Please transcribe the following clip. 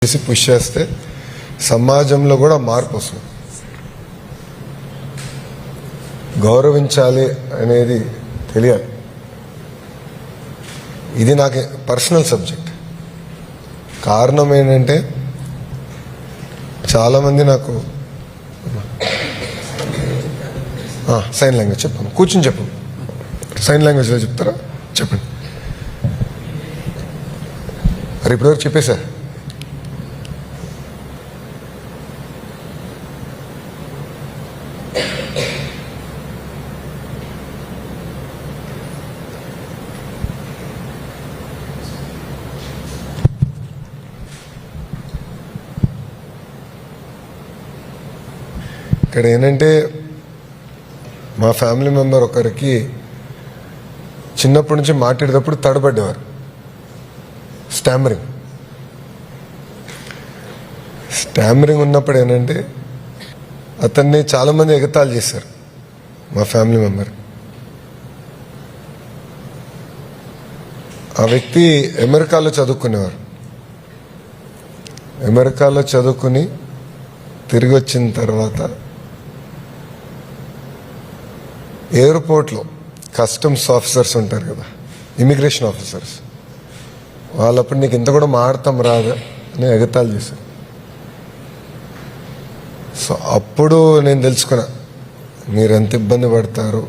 చేసి పుష్ చేస్తే సమాజంలో కూడా మార్పు వస్తుంది. గౌరవించాలి అనేది తెలియాలి. ఇది నాకు పర్సనల్ సబ్జెక్ట్. కారణం ఏంటంటే చాలామంది నాకు సైన్ లాంగ్వేజ్ చెప్పాను, కూర్చుని చెప్పండి. సైన్ లాంగ్వేజ్లో చెప్తారా? చెప్పండి. మరి ఇప్పటివరకు చెప్పేశా. ఇక్కడ ఏంటంటే మా ఫ్యామిలీ మెంబర్ ఒకరికి చిన్నప్పటి నుంచి మాట్లాడేటప్పుడు తడబడ్డేవారు, స్టామరింగ్ ఉన్నప్పుడు ఏంటంటే అతన్ని చాలామంది ఎగతాళి చేశారు. మా ఫ్యామిలీ మెంబర్ ఆ వ్యక్తి అమెరికాలో చదువుకునేవారు. అమెరికాలో చదువుకుని తిరిగి వచ్చిన తర్వాత ఎయిర్పోర్ట్లో కస్టమ్స్ ఆఫీసర్స్ ఉంటారు కదా, ఇమిగ్రేషన్ ఆఫీసర్స్, వాళ్ళప్పుడు నీకు ఇంత కూడా మాడతాం రాదా అని ఎగతాళి చేశారు. సో అప్పుడు నేను తెలుసుకున్నా మీరు ఎంత ఇబ్బంది పడతారు,